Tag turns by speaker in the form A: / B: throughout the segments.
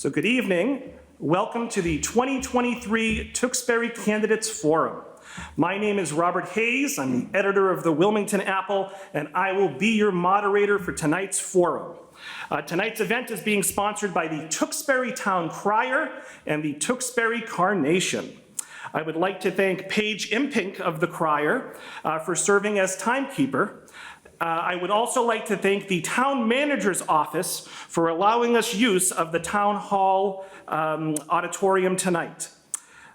A: So good evening. Welcome to the 2023 Tewksbury Candidates Forum. My name is Robert Hayes. I'm the editor of the Wilmington Apple, and I will be your moderator for tonight's forum. Tonight's event is being sponsored by the Tewksbury Town Crier and the Tewksbury Carnation. I would like to thank Paige Impink of the Crier for serving as timekeeper. I would also like to thank the town manager's office for allowing us use of the town hall auditorium tonight.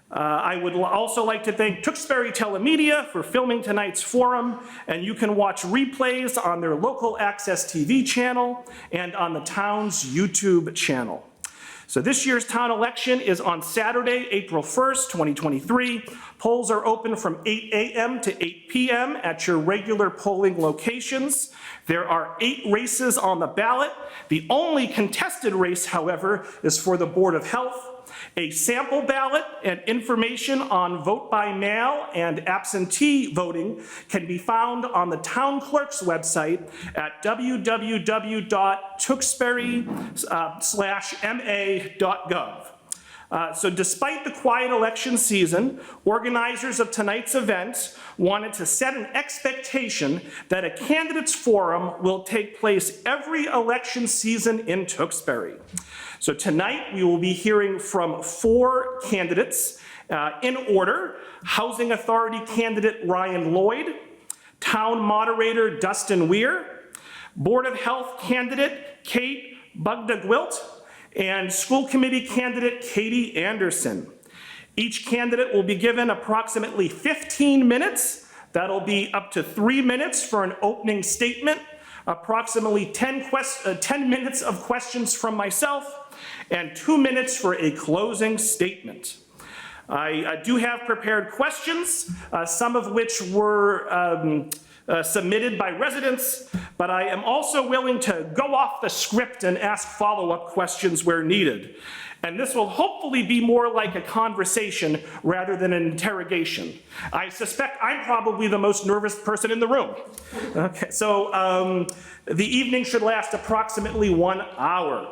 A: I would also like to thank Tewksbury Telemedia for filming tonight's forum, and you can watch replays on their local access TV channel and on the town's YouTube channel. So this year's town election is on Saturday, April 1st, 2023. Polls are open from 8 a.m. to 8 p.m. at your regular polling locations. There are 8 races on the ballot. The only contested race, however, is for the Board of Health. A sample ballot and information on vote by mail and absentee voting can be found on the town clerk's website at www.tewksbury/ma.gov. So despite the quiet election season, organizers of tonight's event wanted to set an expectation that a candidates forum will take place every election season in Tewksbury. So tonight we will be hearing from 4 candidates in order: Housing Authority candidate Ryan Lloyd, Town Moderator Dustin Weir, Board of Health candidate Kate Bugda-Gwilt, and School Committee candidate Katie Anderson. Each candidate will be given approximately 15 minutes. That'll be up to 3 minutes for an opening statement, approximately 10 minutes of questions from myself, and 2 minutes for a closing statement. I do have prepared questions, some of which were submitted by residents, but I am also willing to go off the script and ask follow-up questions where needed. And this will hopefully be more like a conversation rather than an interrogation. I suspect I'm probably the most nervous person in the room. Okay, so the evening should last approximately 1 hour.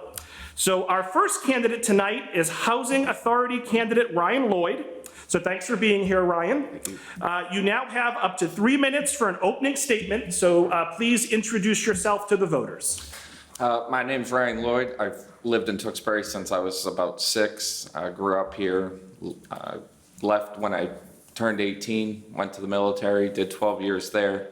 A: So our first candidate tonight is Housing Authority candidate Ryan Lloyd. So thanks for being here, Ryan.
B: Thank you.
A: You now have up to 3 minutes for an opening statement, so please introduce yourself to the voters.
B: My name's Ryan Lloyd. I've lived in Tewksbury since I was about 6. I grew up here, left when I turned 18, went to the military, did 12 years there.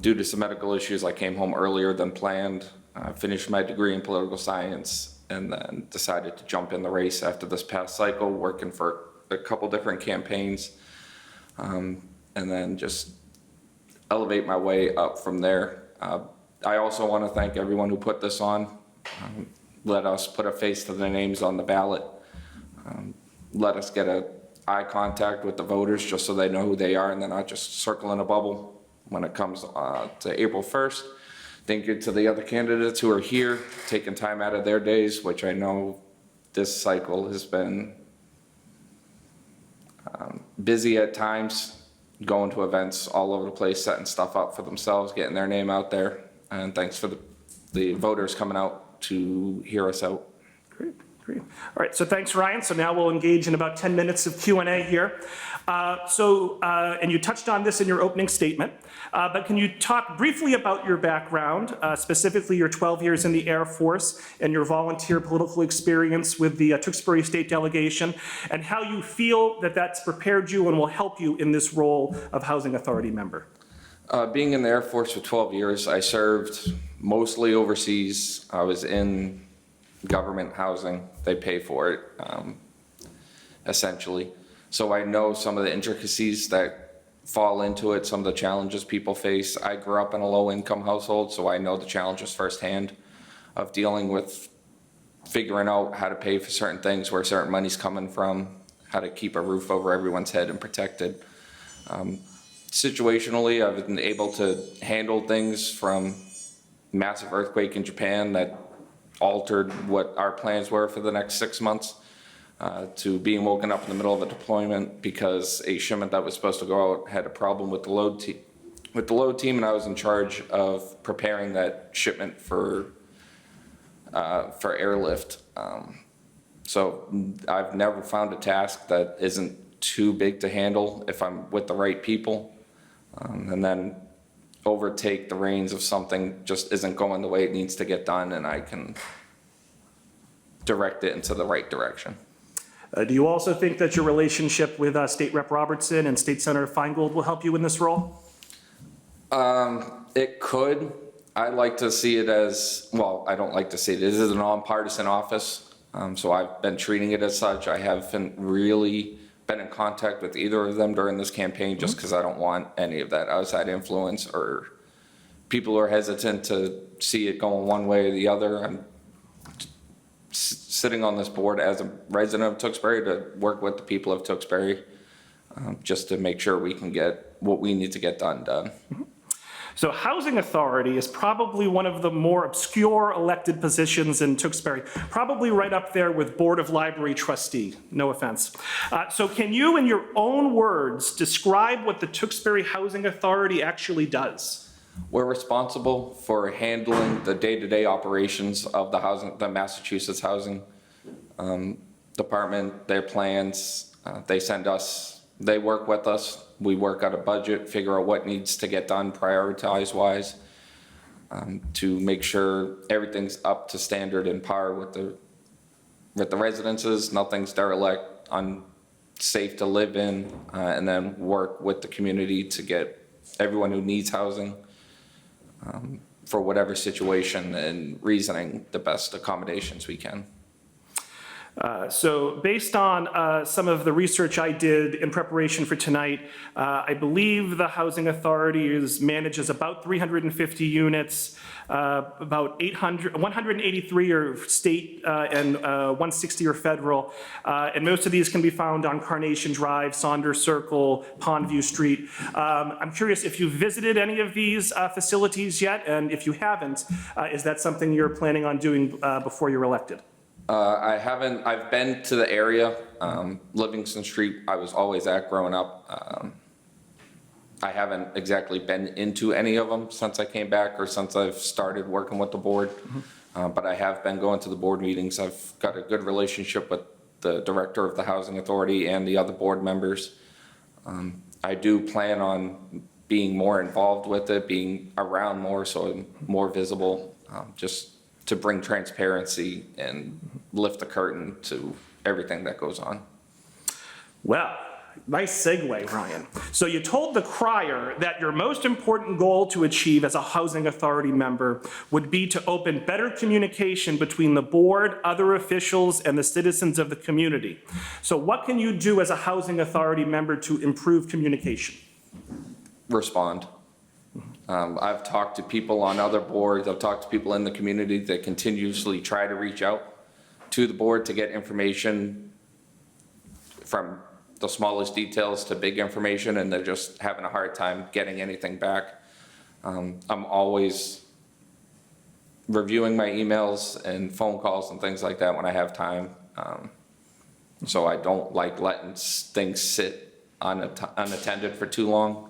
B: Due to some medical issues, I came home earlier than planned. Finished my degree in political science and then decided to jump in the race after this past cycle, working for a couple different campaigns, and then just elevate my way up from there. I also want to thank everyone who put this on, let us put a face to the names on the ballot, let us get eye contact with the voters just so they know who they are and they're not just circling a bubble when it comes to April 1st. Thank you to the other candidates who are here, taking time out of their days, which I know this cycle has been busy at times, going to events all over the place, setting stuff up for themselves, getting their name out there. And thanks for the voters coming out to hear us out.
A: Great, great. All right, so thanks, Ryan. So now we'll engage in about 10 minutes of Q&A here. And you touched on this in your opening statement, but can you talk briefly about your background, specifically your 12 years in the Air Force and your volunteer political experience with the Tewksbury State Delegation, and how you feel that that's prepared you and will help you in this role of Housing Authority member?
B: Being in the Air Force for 12 years, I served mostly overseas. I was in government housing. They pay for it, essentially. So I know some of the intricacies that fall into it, some of the challenges people face. I grew up in a low-income household, so I know the challenges firsthand of dealing with figuring out how to pay for certain things, where certain money's coming from, how to keep a roof over everyone's head and protected. Situationally, I've been able to handle things from massive earthquake in Japan that altered what our plans were for the next 6 months, to being woken up in the middle of a deployment because a shipment that was supposed to go out had a problem with the load team, and I was in charge of preparing that shipment for airlift. So I've never found a task that isn't too big to handle if I'm with the right people. And then overtake the reins of something just isn't going the way it needs to get done, and I can direct it into the right direction.
A: Do you also think that your relationship with State Rep Robertson and State Senator Feingold will help you in this role?
B: It could. I like to see it as, well, I don't like to see it. This is a nonpartisan office, so I've been treating it as such. I haven't really been in contact with either of them during this campaign just because I don't want any of that outside influence or people who are hesitant to see it going one way or the other. I'm sitting on this board as a resident of Tewksbury to work with the people of Tewksbury just to make sure we can get what we need to get done.
A: So Housing Authority is probably one of the more obscure elected positions in Tewksbury, probably right up there with Board of Library Trustee, no offense. So can you, in your own words, describe what the Tewksbury Housing Authority actually does?
B: We're responsible for handling the day-to-day operations of the Massachusetts Housing Department, their plans. They work with us. We work out a budget, figure out what needs to get done prioritize-wise to make sure everything's up to standard and par with the residences, nothing's derelict, unsafe to live in, and then work with the community to get everyone who needs housing for whatever situation and reasoning the best accommodations we can.
A: So based on some of the research I did in preparation for tonight, I believe the Housing Authority manages about 350 units, about 183 are state and 160 are federal. And most of these can be found on Carnation Drive, Saunders Circle, Pondview Street. I'm curious if you've visited any of these facilities yet, and if you haven't, is that something you're planning on doing before you're elected?
B: I haven't, I've been to the area, Livingston Street, I was always at growing up. I haven't exactly been into any of them since I came back or since I've started working with the board. But I have been going to the board meetings. I've got a good relationship with the director of the Housing Authority and the other board members. I do plan on being more involved with it, being around more so I'm more visible, just to bring transparency and lift the curtain to everything that goes on.
A: Well, nice segue, Ryan. So you told the crier that your most important goal to achieve as a Housing Authority member would be to open better communication between the board, other officials, and the citizens of the community. So what can you do as a Housing Authority member to improve communication?
B: Respond. I've talked to people on other boards, I've talked to people in the community that continuously try to reach out to the board to get information from the smallest details to big information, and they're just having a hard time getting anything back. I'm always reviewing my emails and phone calls and things like that when I have time. So I don't like letting things sit unattended for too long.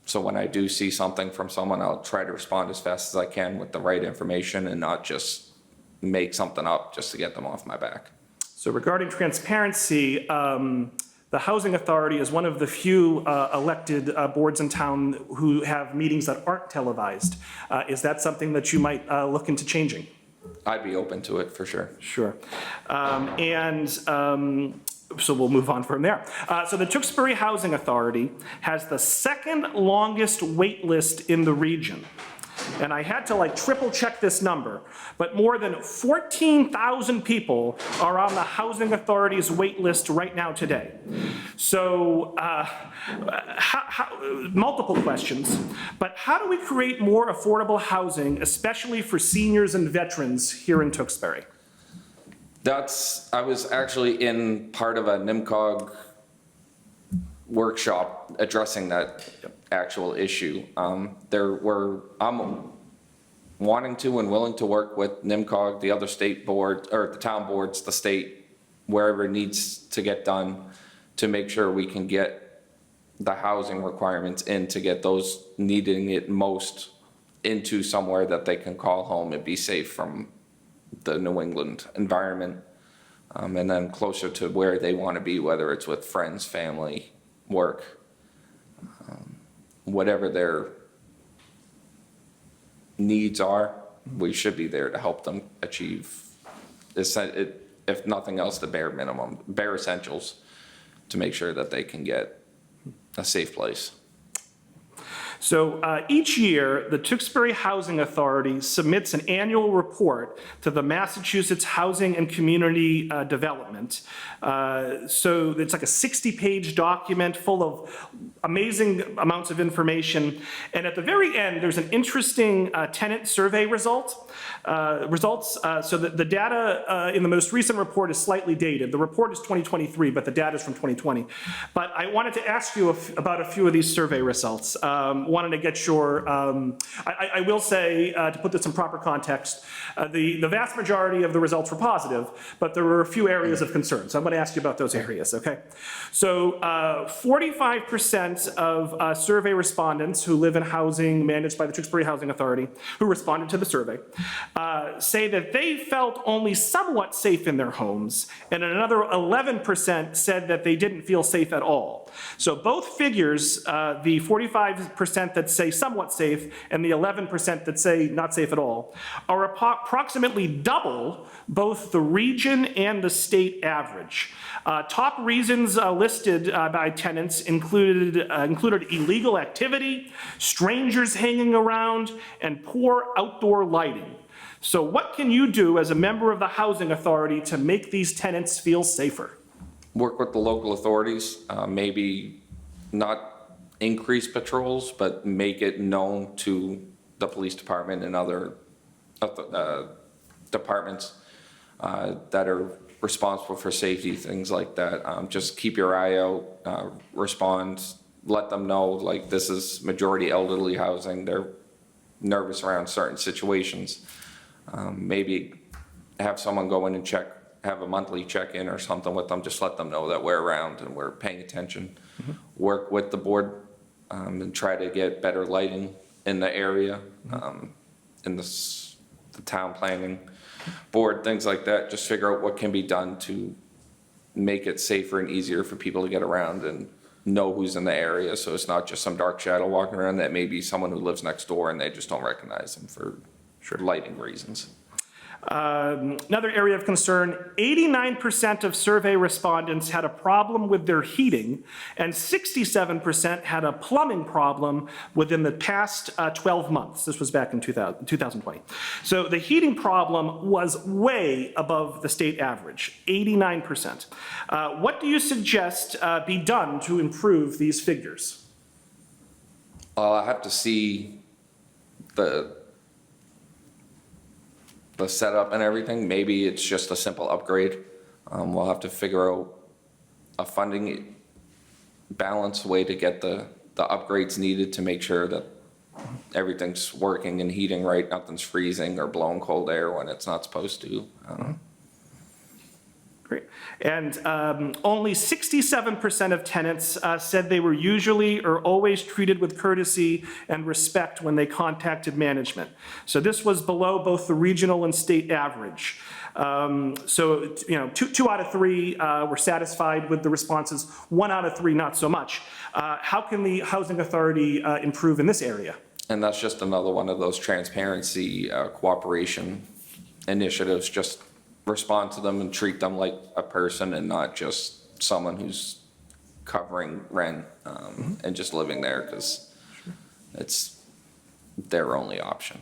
B: So when I do see something from someone, I'll try to respond as fast as I can with the right information and not just make something up just to get them off my back.
A: So regarding transparency, the Housing Authority is one of the few elected boards in town who have meetings that aren't televised. Is that something that you might look into changing?
B: I'd be open to it for sure.
A: Sure. So we'll move on from there. So the Tewksbury Housing Authority has the second longest wait list in the region. And I had to triple check this number, but more than 14,000 people are on the Housing Authority's wait list right now today. So multiple questions, but how do we create more affordable housing, especially for seniors and veterans here in Tewksbury?
B: I was actually in part of a NIMCOG workshop addressing that actual issue. I'm wanting to and willing to work with NIMCOG, the other state board, or the town boards, the state, wherever it needs to get done to make sure we can get the housing requirements in to get those needing it most into somewhere that they can call home and be safe from the New England environment. and then closer to where they want to be, whether it's with friends, family, work, whatever their needs are, we should be there to help them achieve, if nothing else, the bare minimum, bare essentials, to make sure that they can get a safe place.
A: So each year, the Tewksbury Housing Authority submits an annual report to the Massachusetts Housing and Community Development. So it's like a 60-page document full of amazing amounts of information. And at the very end, there's an interesting tenant survey results. So the data in the most recent report is slightly dated. The report is 2023, but the data is from 2020. But I wanted to ask you about a few of these survey results. Wanted to get your, I will say, to put this in proper context, the vast majority of the results were positive, but there were a few areas of concern. So I'm going to ask you about those areas, okay? So 45% of survey respondents who live in housing managed by the Tewksbury Housing Authority, who responded to the survey, say that they felt only somewhat safe in their homes, and another 11% said that they didn't feel safe at all. So both figures, the 45% that say somewhat safe and the 11% that say not safe at all, are approximately double both the region and the state average. Top reasons listed by tenants included illegal activity, strangers hanging around, and poor outdoor lighting. So what can you do as a member of the Housing Authority to make these tenants feel safer?
B: Work with the local authorities, maybe not increase patrols, but make it known to the police department and other departments that are responsible for safety, things like that. Just keep your eye out, respond, let them know, like, this is majority elderly housing. They're nervous around certain situations. Maybe have someone go in and check, have a monthly check-in or something with them, just let them know that we're around and we're paying attention. Mm-hmm. Work with the board and try to get better lighting in the area, in the town planning board, things like that. Just figure out what can be done to make it safer and easier for people to get around and know who's in the area, so it's not just some dark shadow walking around. That may be someone who lives next door and they just don't recognize them for lighting reasons.
A: Another area of concern, 89% of survey respondents had a problem with their heating, and 67% had a plumbing problem within the past 12 months. This was back in 2020. So the heating problem was way above the state average, 89%. What do you suggest be done to improve these figures?
B: I have to see the setup and everything. Maybe it's just a simple upgrade. We'll have to figure out a funding balance way to get the upgrades needed to make sure that everything's working and heating right, nothing's freezing or blowing cold air when it's not supposed to.
A: Great. And only 67% of tenants said they were usually or always treated with courtesy and respect when they contacted management. So this was below both the regional and state average. So, you know, two out of three were satisfied with the responses, 1 out of 3 not so much. How can the Housing Authority improve in this area?
B: And that's just another one of those transparency, cooperation initiatives. Just respond to them and treat them like a person and not just someone who's covering rent and just living there because it's their only option.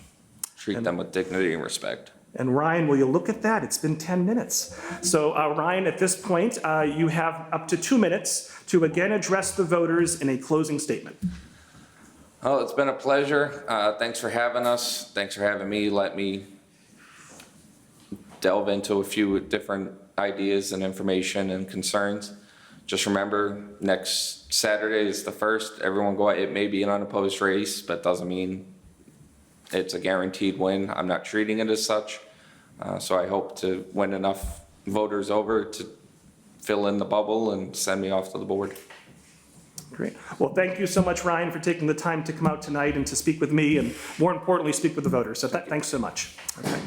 B: Treat them with dignity and respect.
A: And Ryan, will you look at that? It's been 10 minutes. So Ryan, at this point, you have up to 2 minutes to again address the voters in a closing statement.
B: Oh, it's been a pleasure. Thanks for having us. Thanks for having me. Let me delve into a few different ideas and information and concerns. Just remember, next Saturday is the 1st. Everyone go out. It may be an unopposed race, but doesn't mean it's a guaranteed win. I'm not treating it as such. So I hope to win enough voters over to fill in the bubble and send me off to the board.
A: Great. Well, thank you so much, Ryan, for taking the time to come out tonight and to speak with me and, more importantly, speak with the voters. So thanks so much. Okay.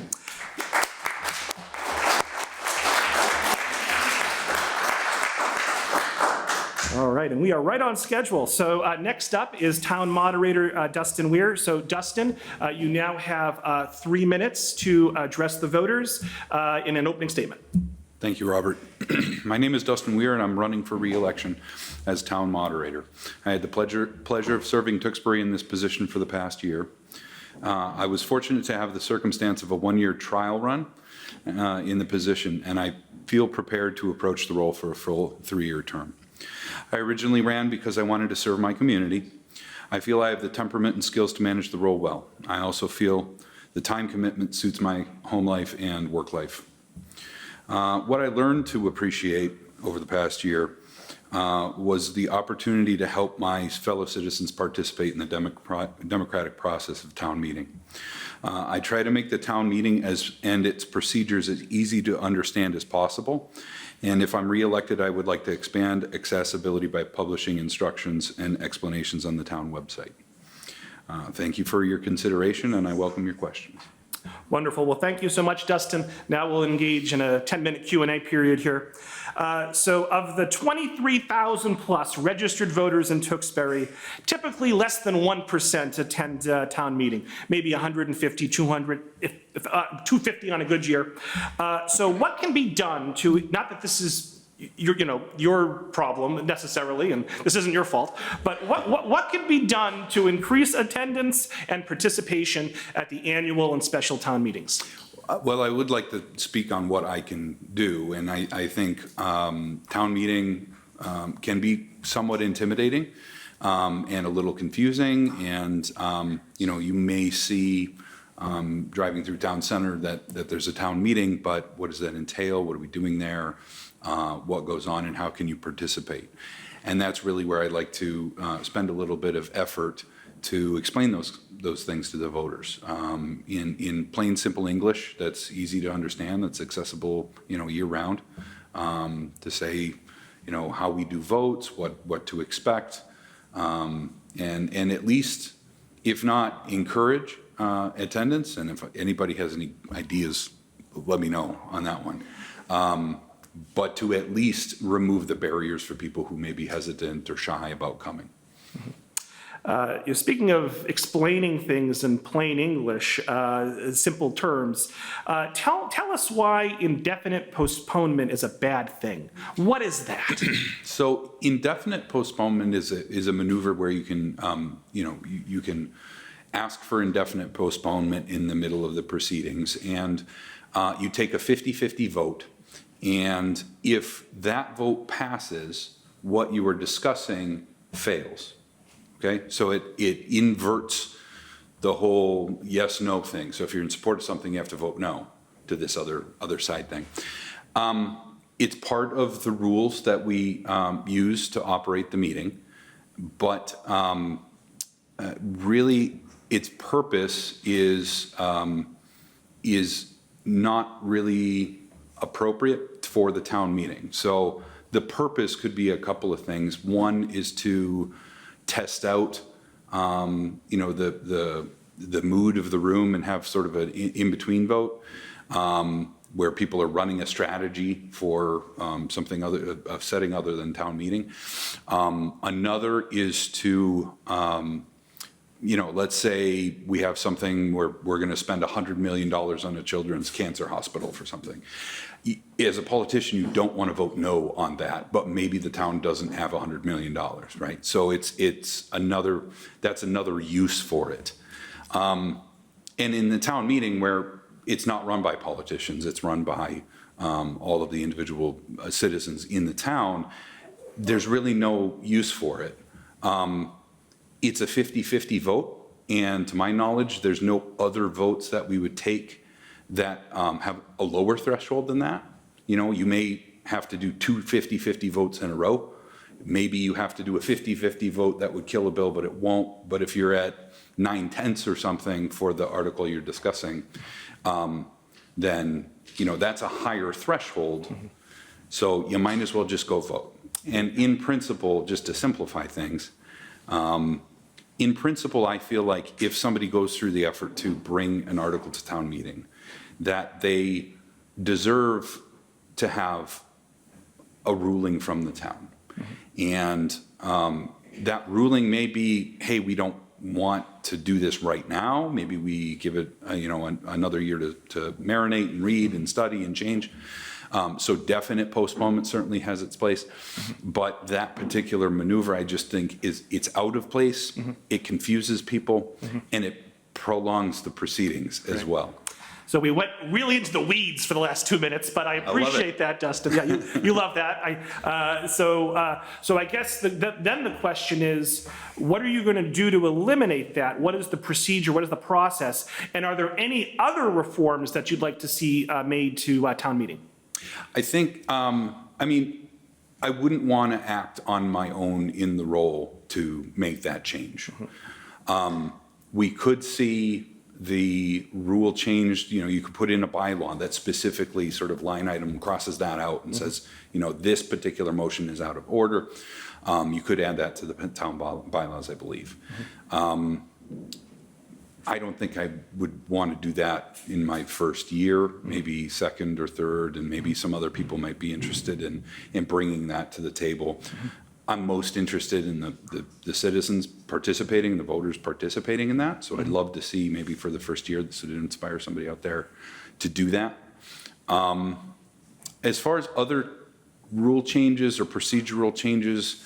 A: All right, and we are right on schedule. So next up is Town Moderator Dustin Weir. So Dustin, you now have 3 minutes to address the voters in an opening statement.
C: Thank you, Robert. My name is Dustin Weir, and I'm running for re-election as Town Moderator. I had the pleasure of serving Tewksbury in this position for the past year. I was fortunate to have the circumstance of a one-year trial run in the position, and I feel prepared to approach the role for a full 3-year term. I originally ran because I wanted to serve my community. I feel I have the temperament and skills to manage the role well. I also feel the time commitment suits my home life and work life. What I learned to appreciate over the past year was the opportunity to help my fellow citizens participate in the democratic process of town meeting. I try to make the town meeting and its procedures as easy to understand as possible. And if I'm re-elected, I would like to expand accessibility by publishing instructions and explanations on the town website. Thank you for your consideration, and I welcome your questions.
A: Wonderful. Well, thank you so much, Dustin. Now we'll engage in a 10-minute Q&A period here. So of the 23,000 plus registered voters in Tewksbury, typically less than 1% attend town meeting, maybe 150, 200, 250 on a good year. So what can be done to, not that this is your problem necessarily, and this isn't your fault, but what can be done to increase attendance and participation at the annual and special town meetings?
C: Well, I would like to speak on what I can do, and I think town meeting can be somewhat intimidating and a little confusing, and you may see driving through town center that there's a town meeting, but what does that entail? What are we doing there? What goes on and how can you participate? And that's really where I'd like to spend a little bit of effort to explain those things to the voters in plain, simple English that's easy to understand, that's accessible, year-round, to say, how we do votes, what to expect, and at least, if not encourage attendance, and if anybody has any ideas, let me know on that one. But to at least remove the barriers for people who may be hesitant or shy about coming.
A: Speaking of explaining things in plain English, simple terms, tell us why indefinite postponement is a bad thing. What is that?
C: So indefinite postponement is a maneuver where you can, you can ask for indefinite postponement in the middle of the proceedings, and you take a 50-50 vote. And if that vote passes, what you were discussing fails, okay? So it inverts the whole yes-no thing. So if you're in support of something, you have to vote no to this other side thing. It's part of the rules that we use to operate the meeting, but really its purpose is not really appropriate for the town meeting. So the purpose could be a couple of things. One is to test out, the mood of the room and have sort of an in-between vote where people are running a strategy for something other, a setting other than town meeting. Another is to let's say we have something where we're going to spend $100 million on a children's cancer hospital for something. As a politician, you don't want to vote no on that, but maybe the town doesn't have $100 million, right? So that's another use for it. And in the town meeting where it's not run by politicians, it's run by all of the individual citizens in the town, there's really no use for it. It's a 50-50 vote, and to my knowledge, there's no other votes that we would take that have a lower threshold than that. You may have to do 2 50-50 votes in a row. Maybe you have to do a 50-50 vote that would kill a bill, but it won't. But if you're at 9/10 or something for the article you're discussing, then that's a higher threshold. So you might as well just go vote. And in principle, just to simplify things, in principle, I feel like if somebody goes through the effort to bring an article to town meeting, that they deserve to have a ruling from the town. And that ruling may be, hey, we don't want to do this right now. Maybe we give it, another year to marinate and read and study and change. So definite postponement certainly has its place, but that particular maneuver, I just think it's out of place. It confuses people, and it prolongs the proceedings as well.
A: So we went really into the weeds for the last 2 minutes, but I appreciate that, Dustin. Yeah, you love that. So I guess then the question is, what are you going to do to eliminate that? What is the procedure? What is the process? And are there any other reforms that you'd like to see made to town meeting?
C: I think, I wouldn't want to act on my own in the role to make that change. We could see the rule changed, you could put in a bylaw that specifically sort of line item crosses that out and says, this particular motion is out of order. You could add that to the town bylaws, I believe. I don't think I would want to do that in my first year, maybe second or third, and maybe some other people might be interested in bringing that to the table. I'm most interested in the citizens participating, the voters participating in that. So I'd love to see maybe for the first year, this would inspire somebody out there to do that. As far as other rule changes or procedural changes,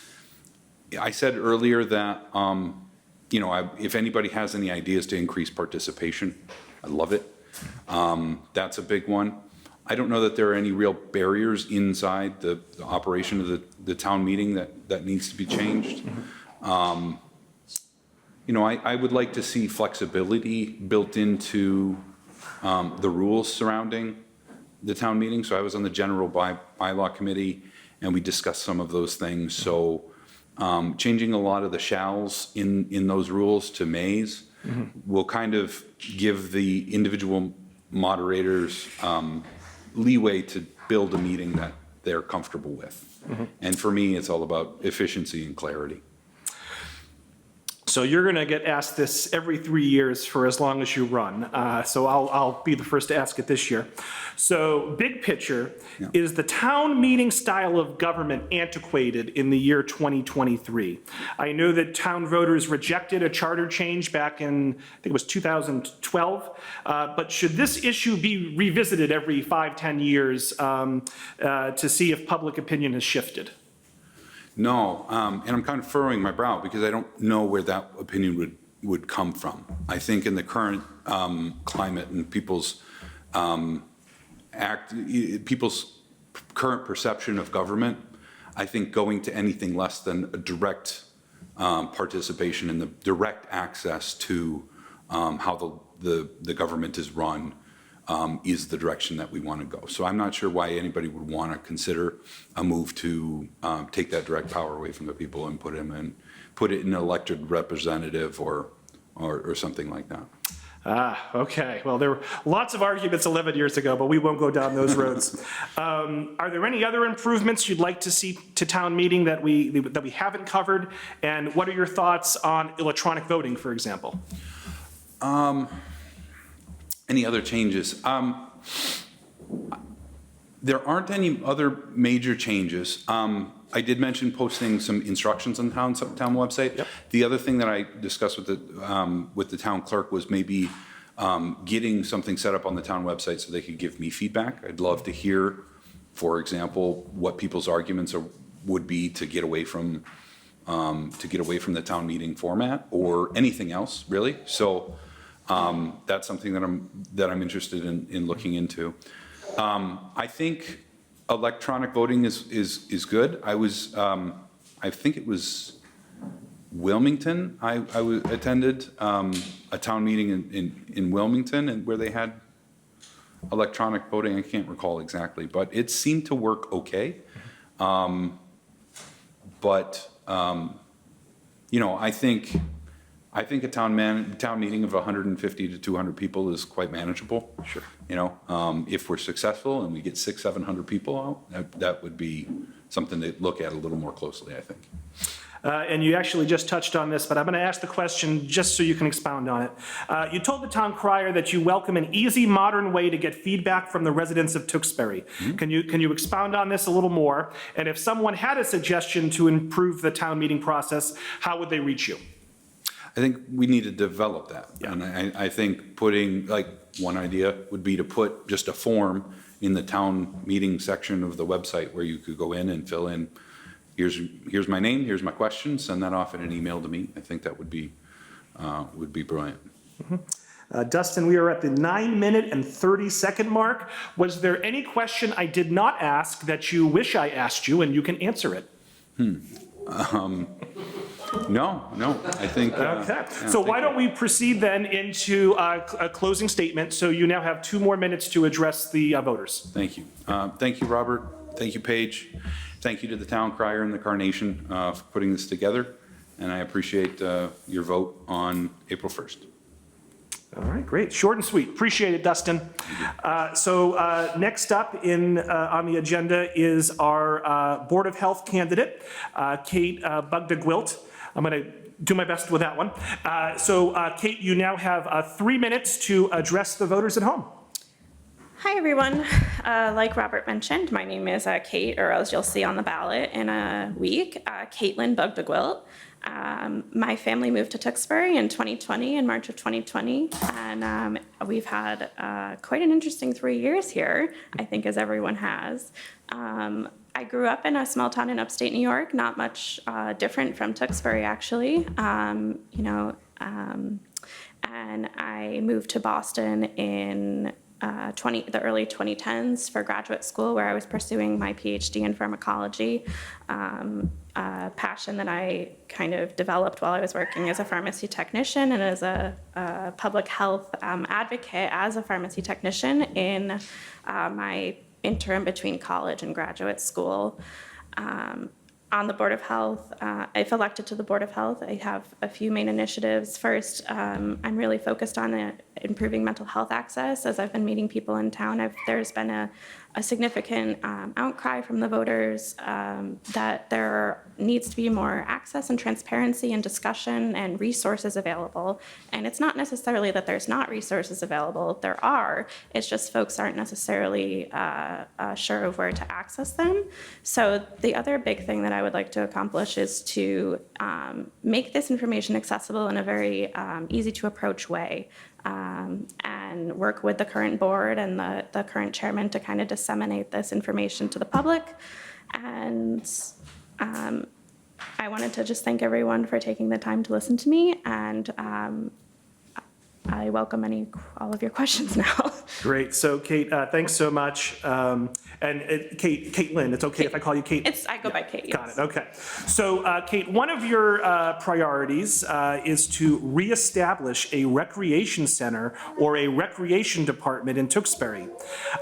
C: I said earlier that, if anybody has any ideas to increase participation, I love it. That's a big one. I don't know that there are any real barriers inside the operation of the town meeting that needs to be changed. I would like to see flexibility built into the rules surrounding the town meeting. So I was on the general bylaw committee, and we discussed some of those things. So changing a lot of the shalls in those rules to mays will kind of give the individual moderators leeway to build a meeting that they're comfortable with. And for me, it's all about efficiency and clarity.
A: So you're going to get asked this every 3 years for as long as you run. So I'll be the first to ask it this year. So big picture, is the town meeting style of government antiquated in the year 2023? I know that town voters rejected a charter change back in, I think it was 2012. But should this issue be revisited every 5-10 years to see if public opinion has shifted?
C: No, and I'm kind of furrowing my brow because I don't know where that opinion would come from. I think in the current climate and people's current perception of government, I think going to anything less than a direct participation and the direct access to how the government is run is the direction that we want to go. So I'm not sure why anybody would want to consider a move to take that direct power away from the people and put it in an elected representative or something like that.
A: Okay. Well, there were lots of arguments 11 years ago, but we won't go down those roads. Are there any other improvements you'd like to see to town meeting that we haven't covered? And what are your thoughts on electronic voting, for example?
C: Any other changes? There aren't any other major changes. I did mention posting some instructions on the town website. Yep. The other thing that I discussed with the town clerk was maybe getting something set up on the town website so they could give me feedback. I'd love to hear, for example, what people's arguments would be to get away from the town meeting format or anything else, really. So. That's something that I'm interested in looking into. I think electronic voting is good. I think it was Wilmington. I attended a town meeting in Wilmington and where they had electronic voting. I can't recall exactly, but it seemed to work okay. I think a town meeting of 150 to 200 people is quite manageable. Sure. If we're successful and we get 600-700 people out, that would be something to look at a little more closely, I think.
A: And you actually just touched on this, but I'm going to ask the question just so you can expound on it. You told the town crier that you welcome an easy, modern way to get feedback from the residents of Tewksbury. Can you expound on this a little more? And if someone had a suggestion to improve the town meeting process, how would they reach you?
C: I think we need to develop that.
A: Yeah.
C: And I think putting, like, one idea would be to put just a form in the town meeting section of the website where you could go in and fill in, here's my name, here's my question, send that off in an email to me. I think that would be brilliant.
A: Dustin, we are at the 9-minute and 30-second mark. Was there any question I did not ask that you wish I asked you, and you can answer it?
C: No, I think.
A: Okay, so why don't we proceed then into a closing statement, so you now have 2 more minutes to address the voters.
C: Thank you. Thank you, Robert. Thank you, Paige. Thank you to the town crier and the Carnation for putting this together, and I appreciate your vote on April 1st.
A: All right, great. Short and sweet. Appreciate it, Dustin. So next up on the agenda is our Board of Health candidate, Kate Bugda-Gwilt. I'm going to do my best with that one. Kate, you now have 3 minutes to address the voters at home.
D: Hi, everyone. Like Robert mentioned, my name is Kate, or as you'll see on the ballot in a week, Caitlin Bugda-Gwilt. My family moved to Tewksbury in 2020, in March of 2020, and we've had quite an interesting 3 years here, I think, as everyone has. I grew up in a small town in upstate New York, not much different from Tewksbury, actually. And I moved to Boston in the early 2010s for graduate school, where I was pursuing my PhD in pharmacology, a passion that I kind of developed while I was working as a pharmacy technician and as a public health advocate as a pharmacy technician in my interim between college and graduate school. On the Board of Health, if elected to the Board of Health, I have a few main initiatives. First, I'm really focused on improving mental health access. As I've been meeting people in town, there's been a significant outcry from the voters that there needs to be more access and transparency and discussion and resources available. And it's not necessarily that there's not resources available. There are. It's just folks aren't necessarily sure of where to access them. So the other big thing that I would like to accomplish is to make this information accessible in a very easy to approach way. And work with the current board and the current chairman to kind of disseminate this information to the public. And I wanted to just thank everyone for taking the time to listen to me, and I welcome all of your questions now.
A: Great. So, Kate, thanks so much. Caitlin, it's okay if I call you Kate?
D: I go by Kate, yes.
A: Got it, okay. So, Kate, one of your priorities is to reestablish a recreation center or a recreation department in Tewksbury.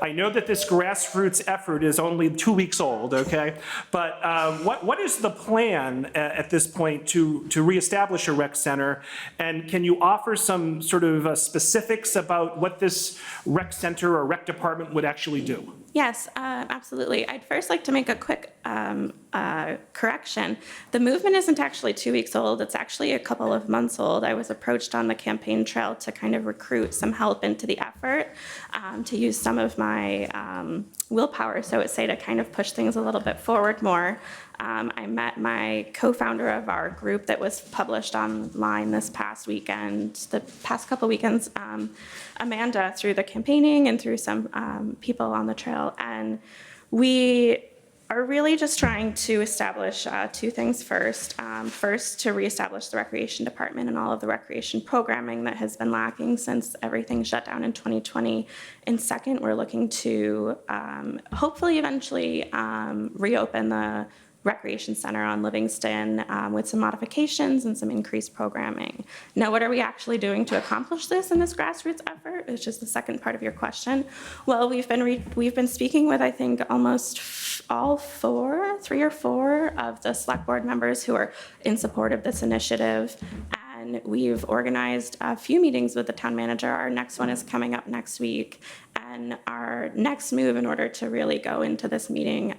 A: I know that this grassroots effort is only 2 weeks old, okay? But what is the plan at this point to reestablish a rec center? And can you offer some sort of specifics about what this rec center or rec department would actually do?
D: Yes, absolutely. I'd first like to make a quick correction. The movement isn't actually 2 weeks old. It's actually a couple of months old. I was approached on the campaign trail to kind of recruit some help into the effort, to use some of my willpower, so to say, to kind of push things a little bit forward more. I met my co-founder of our group that was published online this past weekend, the past couple weekends, Amanda, through the campaigning and through some people on the trail. And we are really just trying to establish 2 things first. First, to reestablish the recreation department and all of the recreation programming that has been lacking since everything shut down in 2020. And second, we're looking to hopefully eventually reopen the recreation center on Livingston with some modifications and some increased programming. Now, what are we actually doing to accomplish this in this grassroots effort, which is the second part of your question? Well, we've been speaking with, I think, almost all 3 or 4 of the select board members who are in support of this initiative. And we've organized a few meetings with the town manager. Our next one is coming up next week. then our next move in order to really go into this meeting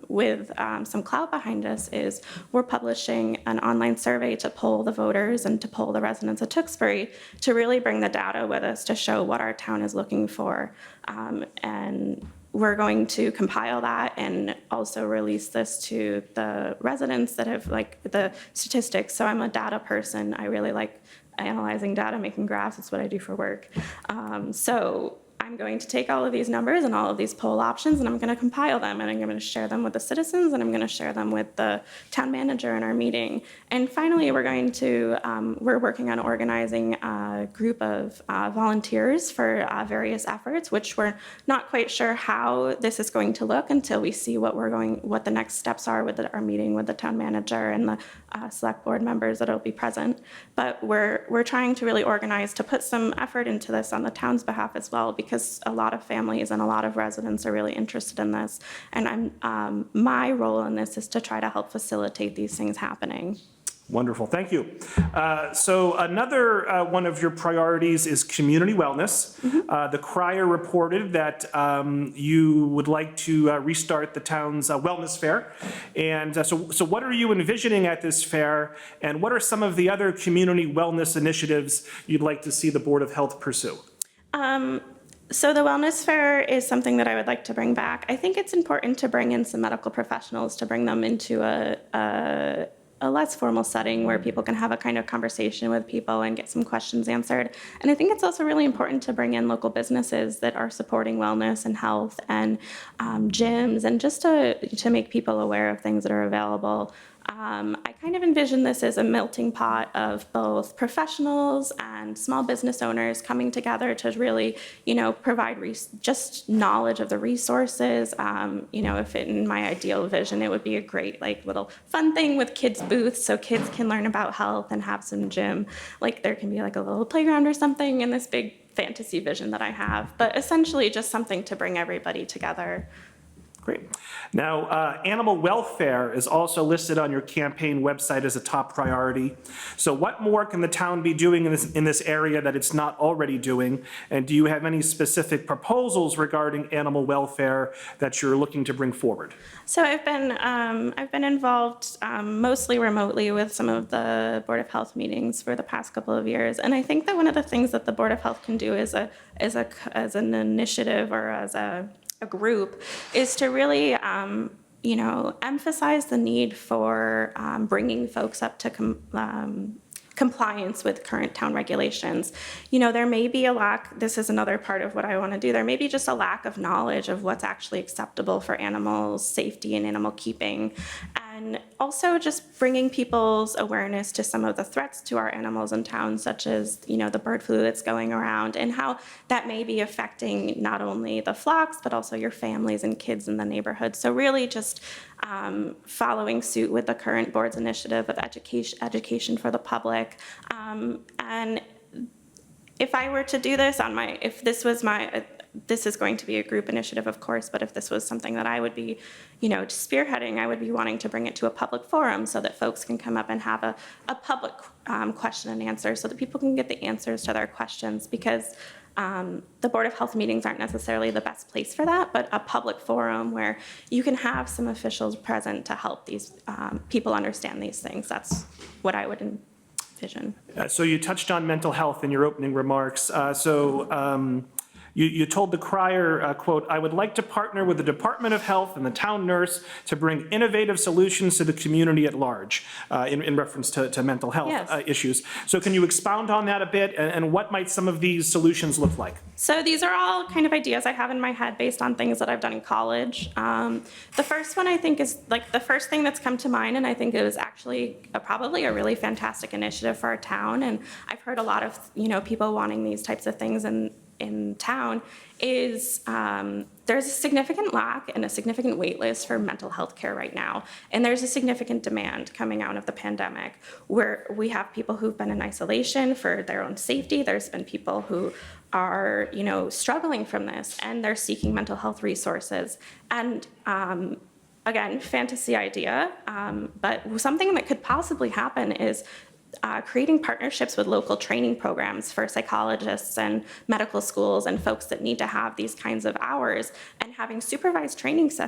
D: with some clout behind us is we're publishing an online survey to poll the voters and to poll the residents of Tewksbury to really bring the data with us to show what our town is looking for. And we're going to compile that and also release this to the residents that have like the statistics. So I'm a data person. I really like analyzing data, making graphs. It's what I do for work. So I'm going to take all of these numbers and all of these poll options, and I'm going to compile them, and I'm going to share them with the citizens, and I'm going to share them with the town manager in our meeting. And finally, we're working on organizing a group of volunteers for various efforts, which we're not quite sure how this is going to look until we see what the next steps are with our meeting with the town manager and the select board members that'll be present. But we're trying to really organize to put some effort into this on the town's behalf as well, because a lot of families and a lot of residents are really interested in this. And my role in this is to try to help facilitate these things happening.
A: Wonderful, thank you. So another one of your priorities is community wellness. The Crier reported that you would like to restart the town's wellness fair. And so what are you envisioning at this fair, and what are some of the other community wellness initiatives you'd like to see the Board of Health pursue?
D: So the wellness fair is something that I would like to bring back. I think it's important to bring in some medical professionals, to bring them into a less formal setting where people can have a kind of conversation with people and get some questions answered. And I think it's also really important to bring in local businesses that are supporting wellness and health and gyms, and just to make people aware of things that are available. I kind of envision this as a melting pot of both professionals and small business owners coming together to really, provide just knowledge of the resources. If in my ideal vision, it would be a great little fun thing with kids' booths, so kids can learn about health and have some gym. There can be a little playground or something in this big fantasy vision that I have, but essentially just something to bring everybody together.
A: Great. Now, animal welfare is also listed on your campaign website as a top priority. So what more can the town be doing in this area that it's not already doing? And do you have any specific proposals regarding animal welfare that you're looking to bring forward?
D: So I've been involved mostly remotely with some of the Board of Health meetings for the past couple of years, and I think that one of the things that the Board of Health can do as an initiative or as a group is to really emphasize the need for bringing folks up to compliance with current town regulations. There may be a lack, this is another part of what I want to do, there may be just a lack of knowledge of what's actually acceptable for animal safety and animal keeping. And also just bringing people's awareness to some of the threats to our animals in town, such as, the bird flu that's going around, and how that may be affecting not only the flocks, but also your families and kids in the neighborhood. So really just following suit with the current board's initiative of education for the public. And if I were to do this this is going to be a group initiative, of course, but if this was something that I would be, spearheading, I would be wanting to bring it to a public forum so that folks can come up and have a public question and answer, so that people can get the answers to their questions, because the Board of Health meetings aren't necessarily the best place for that, but a public forum where you can have some officials present to help these people understand these things. That's what I would envision.
A: So you touched on mental health in your opening remarks. You told the Crier, quote, "I would like to partner with the Department of Health and the town nurse to bring innovative solutions to the community at large," in reference to mental health issues. So can you expound on that a bit, and what might some of these solutions look like?
D: So these are all kind of ideas I have in my head based on things that I've done in college. The first one I think is the first thing that's come to mind, and I think it was actually probably a really fantastic initiative for our town, and I've heard a lot of people wanting these types of things in town, is there's a significant lack and a significant wait list for mental health care right now. And there's a significant demand coming out of the pandemic, where we have people who've been in isolation for their own safety. There's been people who are, struggling from this, and they're seeking mental health resources. And again, fantasy idea, but something that could possibly happen is creating partnerships with local training programs for psychologists and medical schools and folks that need to have these kinds of hours, and having supervised trainees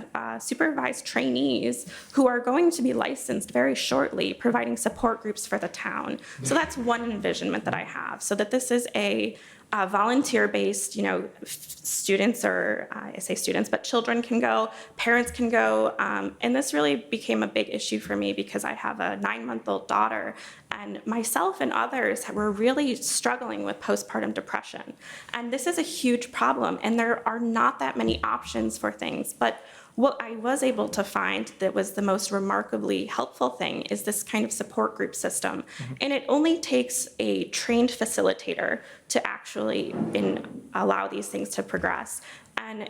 D: who are going to be licensed very shortly, providing support groups for the town. So that's one envisionment that I have, so that this is a volunteer-based, students, or I say students, but children can go, parents can go, and this really became a big issue for me because I have a 9-month-old daughter, and myself and others were really struggling with postpartum depression. And this is a huge problem, and there are not that many options for things, but what I was able to find that was the most remarkably helpful thing is this kind of support group system. And it only takes a trained facilitator to actually allow these things to progress. And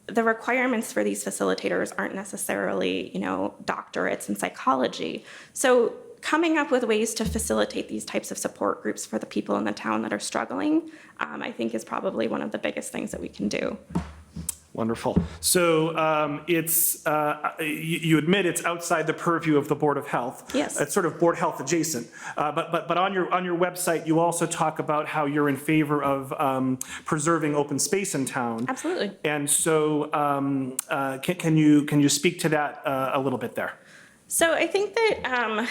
D: the requirements for these facilitators aren't necessarily, doctorates in psychology. So coming up with ways to facilitate these types of support groups for the people in the town that are struggling, I think is probably one of the biggest things that we can do.
A: Wonderful. So you admit it's outside the purview of the Board of Health.
D: Yes.
A: It's sort of Board Health adjacent. But on your website, you also talk about how you're in favor of preserving open space in town.
D: Absolutely.
A: And so can you speak to that a little bit there?
D: So I think that,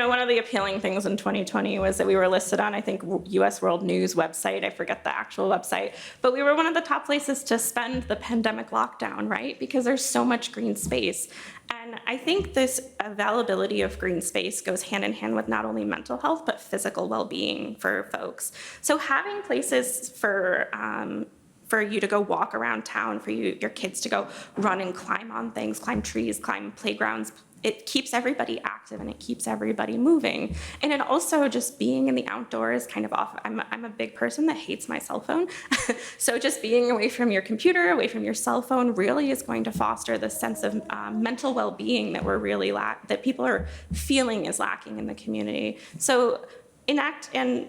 D: one of the appealing things in 2020 was that we were listed on, I think, US World News website. I forget the actual website. But we were one of the top places to spend the pandemic lockdown, right? Because there's so much green space. And I think this availability of green space goes hand in hand with not only mental health, but physical well-being for folks. So having places for you to go walk around town, for your kids to go run and climb on things, climb trees, climb playgrounds, it keeps everybody active and it keeps everybody moving. And it also, just being in the outdoors, kind of off. I'm a big person that hates my cell phone. So just being away from your computer, away from your cell phone, really is going to foster the sense of mental well-being that we're really that people are feeling is lacking in the community. So enact and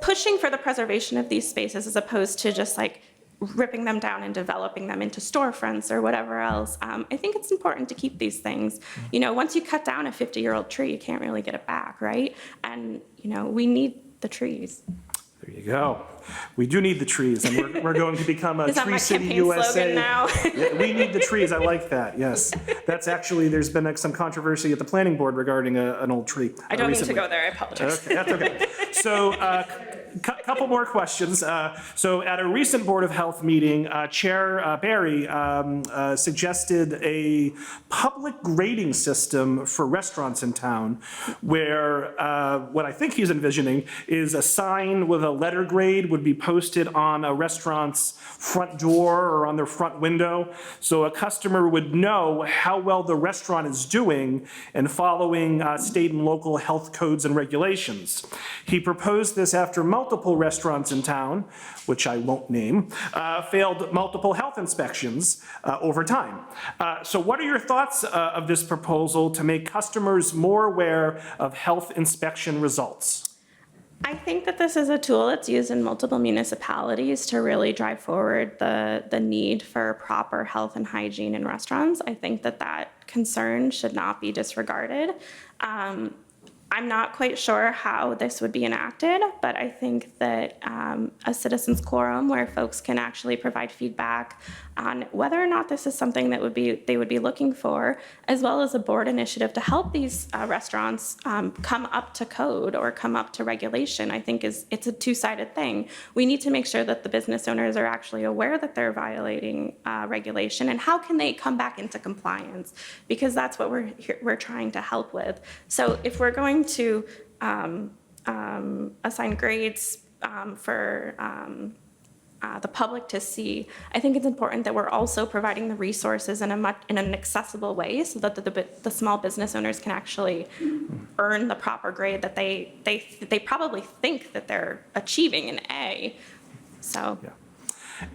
D: pushing for the preservation of these spaces, as opposed to just like ripping them down and developing them into storefronts or whatever else. I think it's important to keep these things. Once you cut down a 50-year-old tree, you can't really get it back, right? And, we need the trees.
A: There you go. We do need the trees, and we're going to become a Tree City USA.
D: Slogan now?
A: Yeah, we need the trees. I like that. Yes, that's actually. There's been some controversy at the planning board regarding an old tree.
D: I don't
A: recently.
D: mean to go there. I apologize.
A: Okay, that's okay. So, couple more questions. So, at a recent Board of Health meeting, Chair Barry suggested a public grading system for restaurants in town, where what I think he's envisioning is a sign with a letter grade would be posted on a restaurant's front door or on their front window, so a customer would know how well the restaurant is doing and following state and local health codes and regulations. He proposed this after multiple restaurants in town, which I won't name, failed multiple health inspections over time. So what are your thoughts of this proposal to make customers more aware of health inspection results?
D: I think that this is a tool that's used in multiple municipalities to really drive forward the need for proper health and hygiene in restaurants. I think that concern should not be disregarded. I'm not quite sure how this would be enacted, but I think that a citizens quorum where folks can actually provide feedback on whether or not this is something that they would be looking for, as well as a board initiative to help these restaurants come up to code or come up to regulation, I think it's a two-sided thing. We need to make sure that the business owners are actually aware that they're violating regulation, and how can they come back into compliance, because that's what we're trying to help with. So if we're going to assign grades for the public to see, I think it's important that we're also providing the resources in an accessible way, so that the small business owners can actually earn the proper grade that they probably think that they're achieving an A. So.
A: Yeah.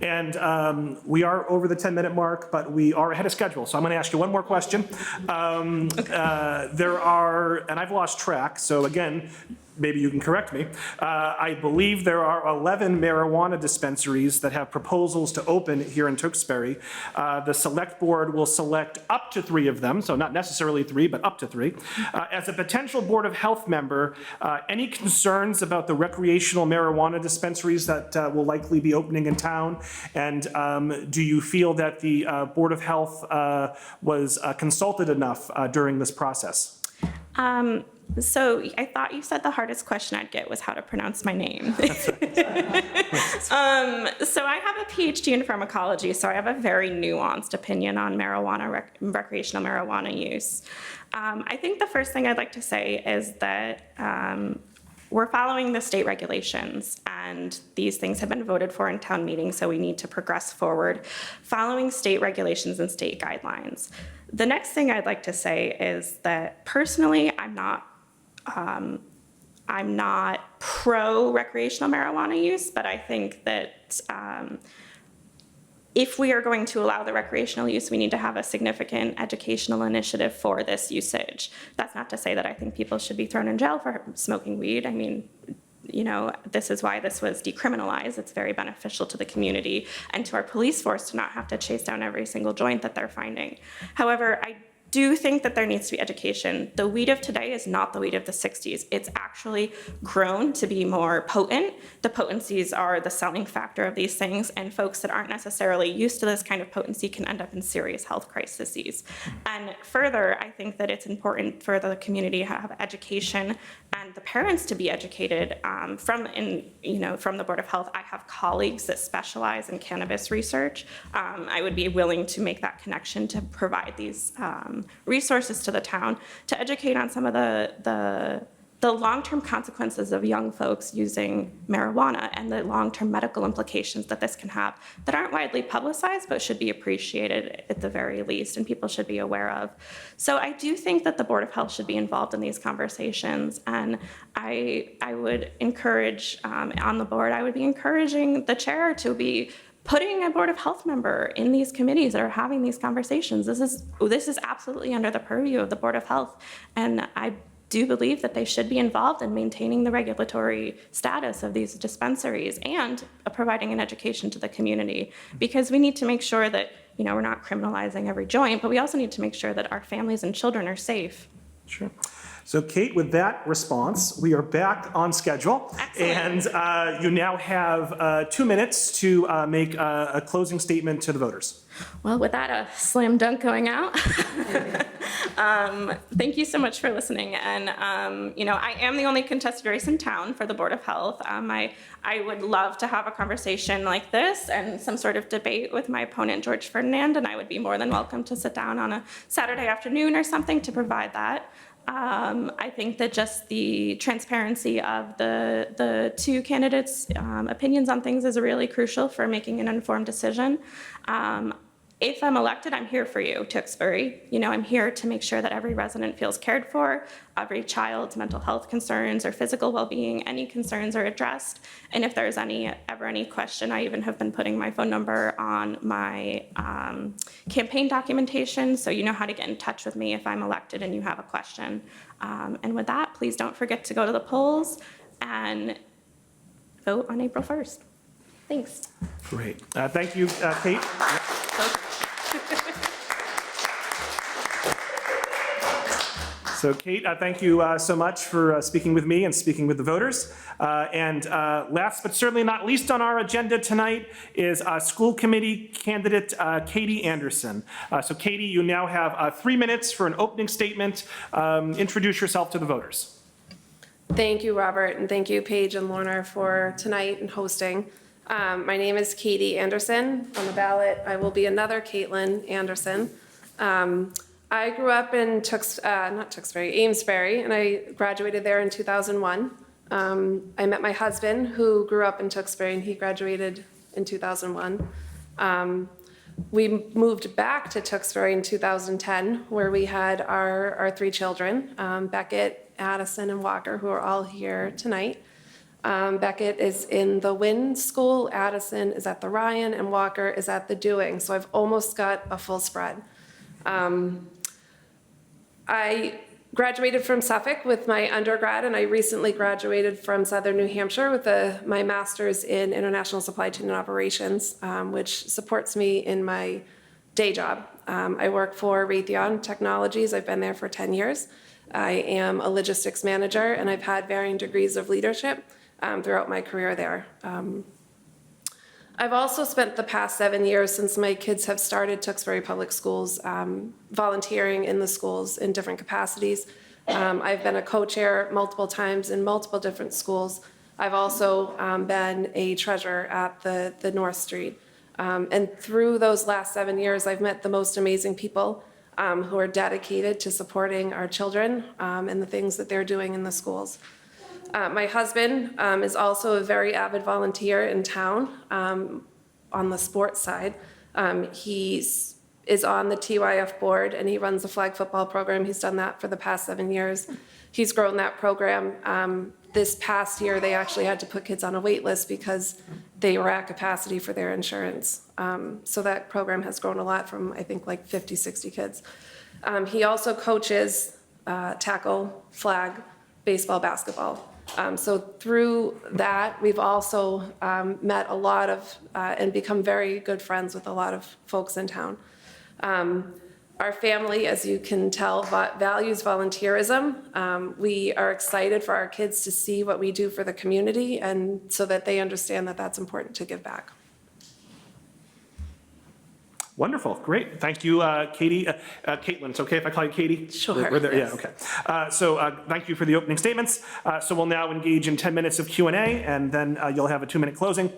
A: And we are over the 10-minute mark, but we are ahead of schedule. So I'm going to ask you one more question. There are, and I've lost track, so again, maybe you can correct me, I believe there are 11 marijuana dispensaries that have proposals to open here in Tewksbury. The select board will select up to 3 of them, so not necessarily 3, but up to 3. As a potential Board of Health member, any concerns about the recreational marijuana dispensaries that will likely be opening in town? And do you feel that the Board of Health was consulted enough during this process?
D: So I thought you said the hardest question I'd get was how to pronounce my name. So I have a PhD in pharmacology, so I have a very nuanced opinion on marijuana, recreational marijuana use. I think the first thing I'd like to say is that we're following the state regulations, and these things have been voted for in town meeting, so we need to progress forward following state regulations and state guidelines. The next thing I'd like to say is that personally, I'm not pro recreational marijuana use, but I think that if we are going to allow the recreational use, we need to have a significant educational initiative for this usage. That's not to say that I think people should be thrown in jail for smoking weed. I mean, you know, this is why this was decriminalized. It's very beneficial to the community and to our police force to not have to chase down every single joint that they're finding. However, I do think that there needs to be education. The weed of today is not the weed of the 60s. It's actually grown to be more potent. The potencies are the selling factor of these things, and folks that aren't necessarily used to this kind of potency can end up in serious health crises. And further, I think that it's important for the community to have education and the parents to be educated from the Board of Health. I have colleagues that specialize in cannabis research. I would be willing to make that connection to provide these resources to the town to educate on some of the long-term consequences of young folks using marijuana and the long-term medical implications that this can have that aren't widely publicized but should be appreciated at the very least and people should be aware of. So I do think that the Board of Health should be involved in these conversations, and I would encourage, on the board, I would be encouraging the chair to be putting a Board of Health member in these committees that are having these conversations. This is absolutely under the purview of the Board of Health, and I do believe that they should be involved in maintaining the regulatory status of these dispensaries and providing an education to the community, because we need to make sure that, you know, we're not criminalizing every joint, but we also need to make sure that our families and children are safe.
A: Sure. So Kate, with that response, we are back on schedule.
D: Excellent.
A: And you now have 2 minutes to make a closing statement to the voters.
D: Well, with that, a slam dunk going out. Thank you so much for listening. And, you know, I am the only contested race in town for the Board of Health. I would love to have a conversation like this and some sort of debate with my opponent, George Ferdinand, and I would be more than welcome to sit down on a Saturday afternoon or something to provide that. I think that just the transparency of the 2 candidates' opinions on things is really crucial for making an informed decision. If I'm elected, I'm here for you, Tewksbury. You know, I'm here to make sure that every resident feels cared for, every child's mental health concerns or physical well-being, any concerns are addressed. And if there's ever any question, I even have been putting my phone number on my campaign documentation, so you know how to get in touch with me if I'm elected and you have a question. And with that, please don't forget to go to the polls and vote on April 1st. Thanks.
A: Great. Thank you, Kate. So Kate, thank you so much for speaking with me and speaking with the voters. And last but certainly not least on our agenda tonight is school committee candidate Katie Anderson. So Katie, you now have 3 minutes for an opening statement. Introduce yourself to the voters.
E: Thank you, Robert, and thank you, Paige and Lorna, for tonight and hosting. My name is Katie Anderson. On the ballot, I will be another Caitlin Anderson. I grew up in Amesbury, and I graduated there in 2001. I met my husband, who grew up in Tewksbury, and he graduated in 2001. We moved back to Tewksbury in 2010, where we had our 3 children, Beckett, Addison, and Walker, who are all here tonight. Beckett is in the Wynn School, Addison is at the Ryan, and Walker is at the Dewing. So I've almost got a full spread. I Graduated from Suffolk with my undergrad, and I recently graduated from Southern New Hampshire with my master's in international supply chain and operations, which supports me in my day job. I work for Raytheon Technologies. I've been there for 10 years. I am a logistics manager, and I've had varying degrees of leadership throughout my career there. I've also spent the past 7 years since my kids have started Tewksbury Public Schools, volunteering in the schools in different capacities. I've been a co-chair multiple times in multiple different schools. I've also been a treasurer at the North Street. And through those last 7 years, I've met the most amazing people who are dedicated to supporting our children and the things that they're doing in the schools. My husband is also a very avid volunteer in town on the sports side. He is on the TYF board, and he runs the flag football program. He's done that for the past 7 years. He's grown that program. This past year, they actually had to put kids on a wait list because they were at capacity for their insurance. So that program has grown a lot from, I think, like 50, 60 kids. He also coaches tackle, flag, baseball, basketball. So through that, we've also met a lot of and become very good friends with a lot of folks in town. Our family, as you can tell, values volunteerism. We are excited for our kids to see what we do for the community, and so that they understand that that's important to give back.
A: Wonderful, great. Thank you, Katie. Caitlin, it's okay if I call you Katie?
E: Sure,
A: We're there,
E: yes.
A: yeah, okay. So thank you for the opening statements. So we'll now engage in 10 minutes of Q&A, and then you'll have a 2-minute closing.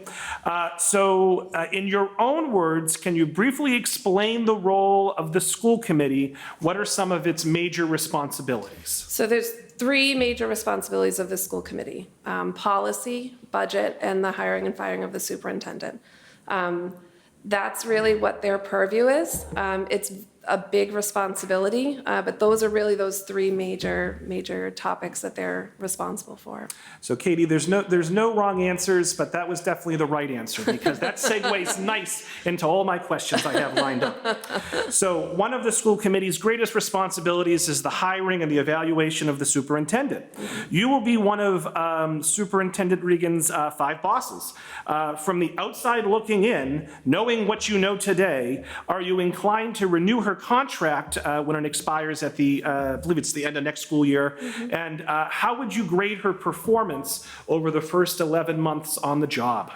A: So in your own words, can you briefly explain the role of the school committee? What are some of its major responsibilities?
E: So there's 3 major responsibilities of the school committee: policy, budget, and the hiring and firing of the superintendent. That's really what their purview is. It's a big responsibility, but those are really those 3 major topics that they're responsible for.
A: So Katie, there's no wrong answers, but that was definitely the right answer, because that segues nice into all my questions I have lined up. So one of the school committee's greatest responsibilities is the hiring and the evaluation of the superintendent. You will be one of Superintendent Regan's 5 bosses. From the outside looking in, knowing what you know today, are you inclined to renew her contract when it expires at I believe it's the end of next school year? And how would you grade her performance over the first 11 months on the job?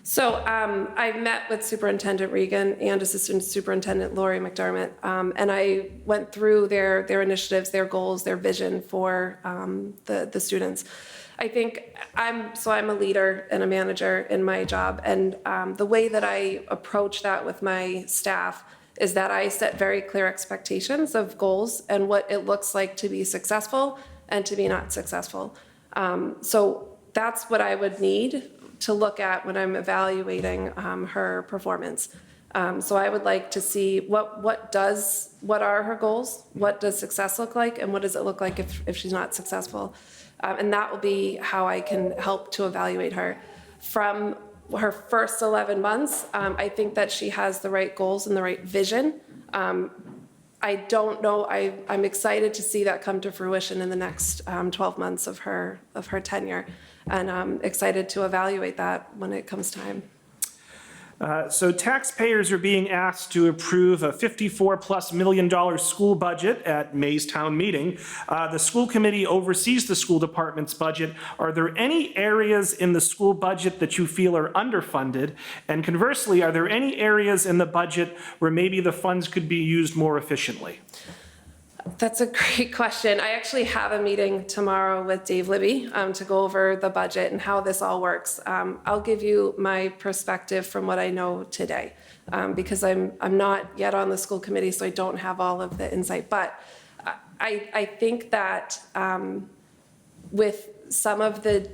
E: So I met with Superintendent Regan and Assistant Superintendent Lori McDermott, and I went through their initiatives, their goals, their vision for the students. I think I'm a leader and a manager in my job, and the way that I approach that with my staff is that I set very clear expectations of goals and what it looks like to be successful and to be not successful. So that's what I would need to look at when I'm evaluating her performance. So I would like to see what are her goals, what does success look like, and what does it look like if she's not successful. And that will be how I can help to evaluate her. From her first 11 months, I think that she has the right goals and the right vision. I don't know, I'm excited to see that come to fruition in the next 12 months of her tenure. And I'm excited to evaluate that when it comes time.
A: So taxpayers are being asked to approve a $54+ million school budget at May's town meeting. The school committee oversees the school department's budget. Are there any areas in the school budget that you feel are underfunded? And conversely, are there any areas in the budget where maybe the funds could be used more efficiently?
E: That's a great question. I actually have a meeting tomorrow with Dave Libby to go over the budget and how this all works. I'll give you my perspective from what I know today, because I'm not yet on the school committee, so I don't have all of the insight. But I think that with some of the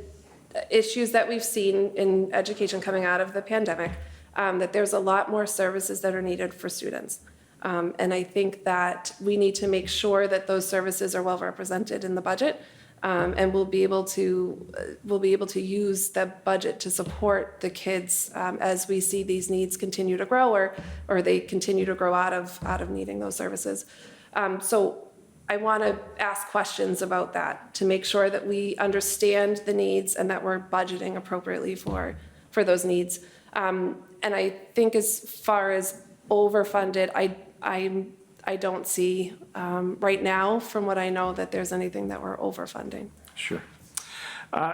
E: issues that we've seen in education coming out of the pandemic, that there's a lot more services that are needed for students. And I think that we need to make sure that those services are well represented in the budget, and we'll be able to use the budget to support the kids as we see these needs continue to grow, or they continue to grow out of needing those services. So I want to ask questions about that to make sure that we understand the needs and that we're budgeting appropriately for those needs. And I think as far as overfunded, I don't see right now, from what I know, that there's anything that we're overfunding.
A: Sure.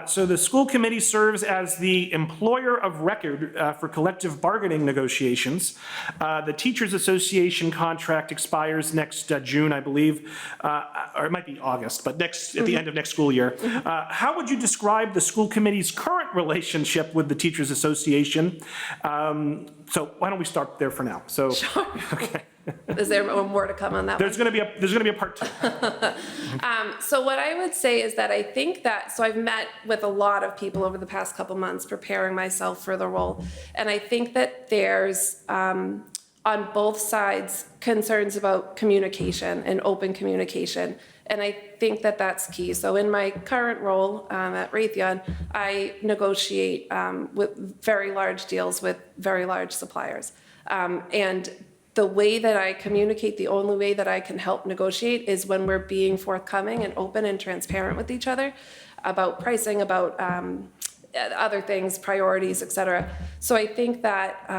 A: So the school committee serves as the employer of record for collective bargaining negotiations. The Teachers Association contract expires next June, I believe, or it might be August, but at the end of next school year. How would you describe the school committee's current relationship with the Teachers Association? So why don't we start there for now? So,
E: Sure.
A: okay.
E: Is there more to come on that one?
A: There's going to be a part 2.
E: So what I would say is that I think that, so I've met with a lot of people over the past couple months preparing myself for the role. And I think that there's, on both sides, concerns about communication and open communication. And I think that that's key. So in my current role at Raytheon, I negotiate with very large deals with very large suppliers. And the way that I communicate, the only way that I can help negotiate is when we're being forthcoming and open and transparent with each other about pricing, about other things, priorities, et cetera. So I think that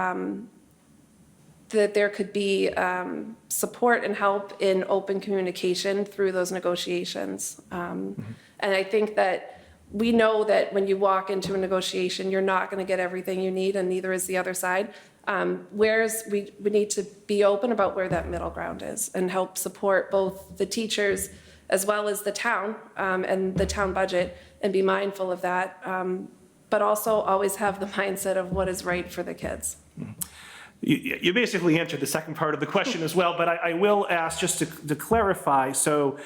E: that there could be support and help in open communication through those negotiations. And I think that we know that when you walk into a negotiation, you're not going to get everything you need, and neither is the other side. Whereas we need to be open about where that middle ground is and help support both the teachers as well as the town and the town budget, and be mindful of that, but also always have the mindset of what is right for the kids.
A: You basically answered the second part of the question as well, but I will ask just to clarify. So,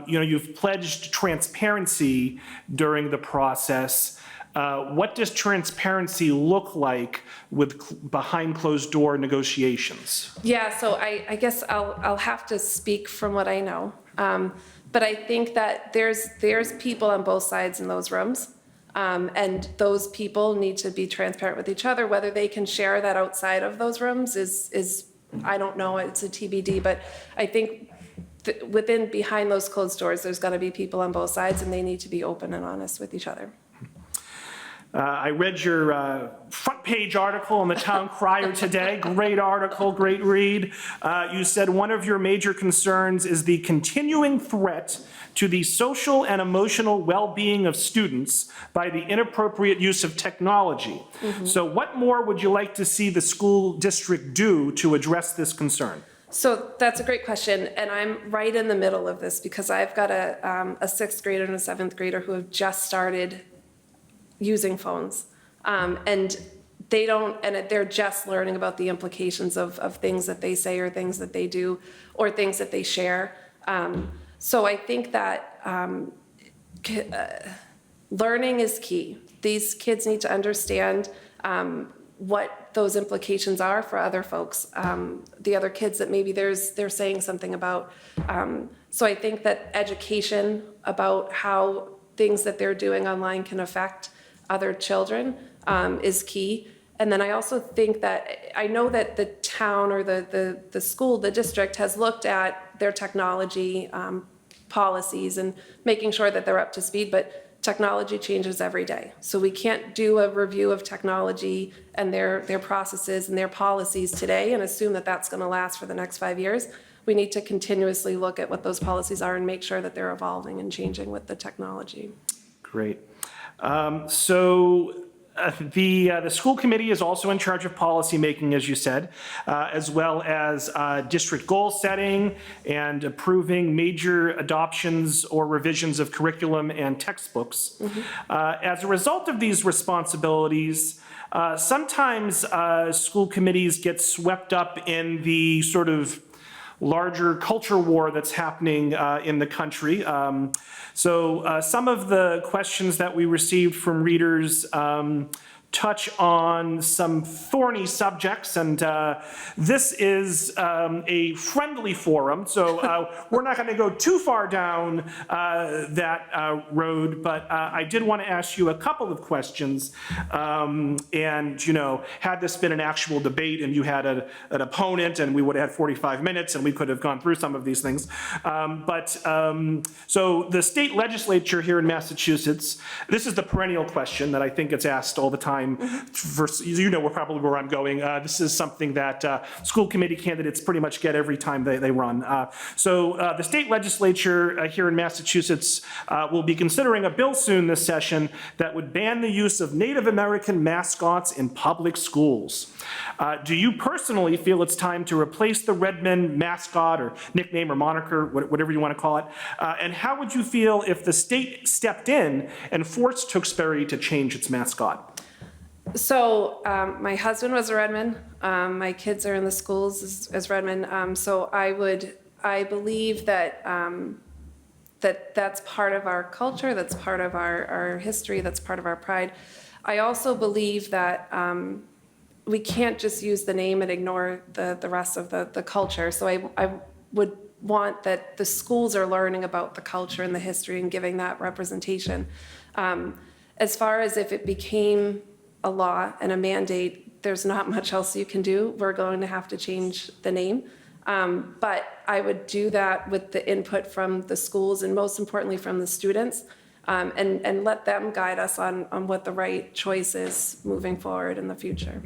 A: you've pledged transparency during the process. What does transparency look like with behind closed door negotiations?
E: Yeah, so I guess I'll have to speak from what I know. But I think that there's people on both sides in those rooms. And those people need to be transparent with each other. Whether they can share that outside of those rooms is I don't know, it's a TBD, but I think behind those closed doors, there's got to be people on both sides, and they need to be open and honest with each other.
A: I read your front page article in the Town Crier today. Great article, great read. You said one of your major concerns is the continuing threat to the social and emotional well-being of students by the inappropriate use of technology. So what more would you like to see the school district do to address this concern?
E: So that's a great question, and I'm right in the middle of this because I've got a sixth grader and a seventh grader who have just started using phones, and they're just learning about the implications of things that they say or things that they do or things that they share. So I think that learning is key. These kids need to understand what those implications are for other folks, the other kids that maybe they're saying something about. So I think that education about how things that they're doing online can affect other children is key. And then I also think that, I know that the town or the school, the district has looked at their technology policies and making sure that they're up to speed, but technology changes every day. So we can't do a review of technology and their processes and their policies today and assume that that's going to last for the next 5 years. We need to continuously look at what those policies are and make sure that they're evolving and changing with the technology.
A: Great. The school committee is also in charge of policy making, as you said, as well as district goal setting and approving major adoptions or revisions of curriculum and textbooks. As a result of these responsibilities, sometimes school committees get swept up in the sort of larger culture war that's happening in the country. So some of the questions that we received from readers touch on some thorny subjects, and this is a friendly forum, so we're not going to go too far down that road, but I did want to ask you a couple of questions, and, you know, had this been an actual debate and you had an opponent and we would have had 45 minutes and we could have gone through some of these things, so the state legislature here in Massachusetts, this is the perennial question that I think gets asked all the time. You know probably where I'm going. This is something that school committee candidates pretty much get every time they run. So the state legislature here in Massachusetts will be considering a bill soon this session that would ban the use of Native American mascots in public schools. Do you personally feel it's time to replace the Redmond mascot or nickname or moniker, whatever you want to call it? And how would you feel if the state stepped in and forced Tewksbury to change its mascot?
E: So my husband was a Redmond. My kids are in the schools as Redmond. So I believe that that's part of our culture, that's part of our history, that's part of our pride. I also believe that we can't just use the name and ignore the rest of the culture. So I would want that the schools are learning about the culture and the history and giving that representation. As far as if it became a law and a mandate, there's not much else you can do. We're going to have to change the name. But I would do that with the input from the schools and most importantly from the students, and let them guide us on what the right choice is moving forward in the future.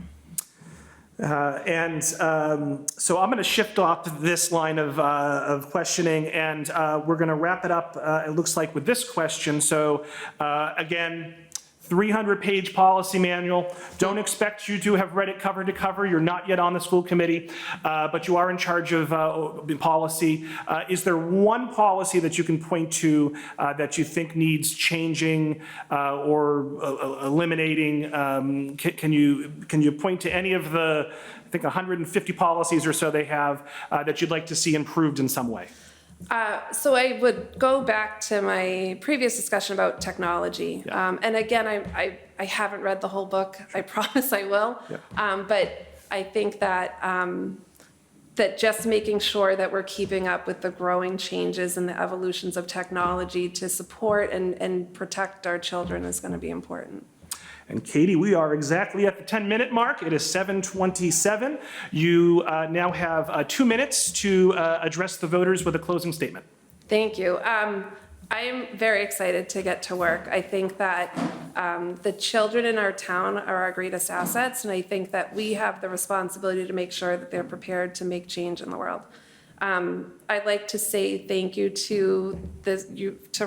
A: So I'm going to shift off this line of questioning, and we're going to wrap it up, it looks like, with this question. So again, 300-page policy manual. Don't expect you to have read it cover to cover. You're not yet on the school committee, but you are in charge of policy. Is there one policy that you can point to that you think needs changing or eliminating? Can you point to any of the, I think, 150 policies or so they have that you'd like to see improved in some way?
E: So I would go back to my previous discussion about technology.
A: Yeah.
E: And again, I haven't read the whole book. I promise I will.
A: Yeah.
E: But I think that that just making sure that we're keeping up with the growing changes and the evolutions of technology to support and protect our children is going to be important.
A: And Katie, we are exactly at the 10-minute mark. It is 7:27. You now have 2 minutes to address the voters with a closing statement.
E: Thank you. I am very excited to get to work. I think that the children in our town are our greatest assets, and I think that we have the responsibility to make sure that they're prepared to make change in the world. I'd like to say thank you to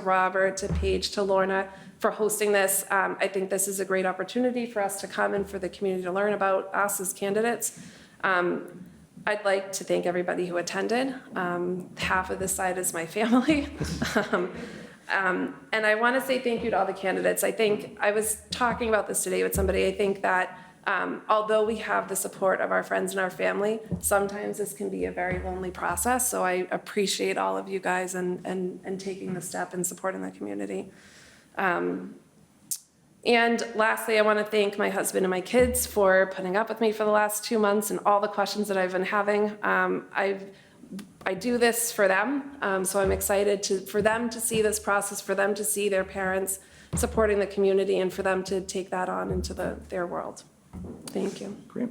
E: Robert, to Paige, to Lorna for hosting this. I think this is a great opportunity for us to come and for the community to learn about us as candidates. I'd like to thank everybody who attended. Half of this side is my family. And I want to say thank you to all the candidates. I think I was talking about this today with somebody. I think that although we have the support of our friends and our family, sometimes this can be a very lonely process. So I appreciate all of you guys and taking the step and supporting the community. And lastly, I want to thank my husband and my kids for putting up with me for the last 2 months and all the questions that I've been having. I do this for them, so I'm excited for them to see this process, for them to see their parents supporting the community, and for them to take that on into their world. Thank you.
A: Great.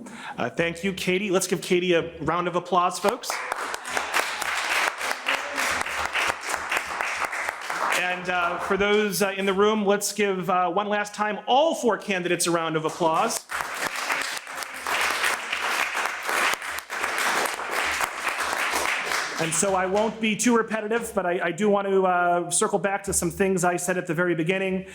A: Thank you, Katie. Let's give Katie a round of applause, folks. And for those in the room, let's give one last time all 4 candidates a round of applause. And so I won't be too repetitive, but I do want to circle back to some things I said at the very beginning.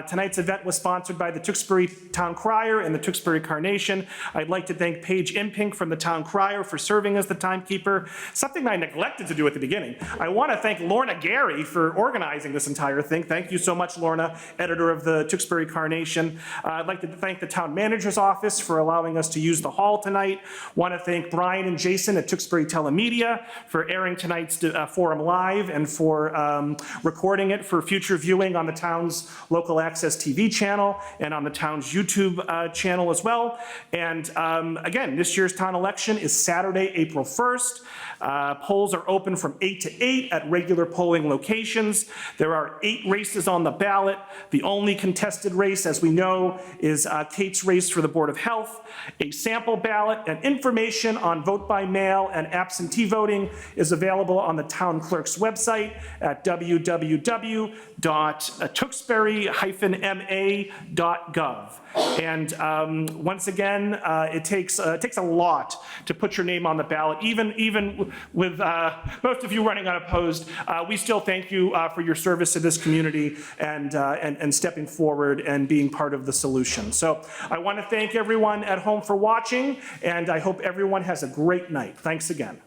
A: Tonight's event was sponsored by the Tewksbury Town Crier and the Tewksbury Carnation. I'd like to thank Paige Impink from the Town Crier for serving as the timekeeper, something I neglected to do at the beginning. I want to thank Lorna Gary for organizing this entire thing. Thank you so much, Lorna, editor of the Tewksbury Carnation. I'd like to thank the Town Manager's Office for allowing us to use the hall tonight. Want to thank Brian and Jason at Tewksbury Telemedia for airing tonight's forum live and for recording it for future viewing on the town's local access TV channel and on the town's YouTube channel as well. And again, this year's town election is Saturday, April 1st. Polls are open from 8 to 8 at regular polling locations. There are 8 races on the ballot. The only contested race, as we know, is Kate's race for the Board of Health. A sample ballot and information on vote by mail and absentee voting is available on the town clerk's website at www.tewksbury-ma.gov. And once again, it takes a lot to put your name on the ballot. Even with most of you running unopposed, we still thank you for your service to this community and stepping forward and being part of the solution. So I want to thank everyone at home for watching, and I hope everyone has a great night. Thanks again.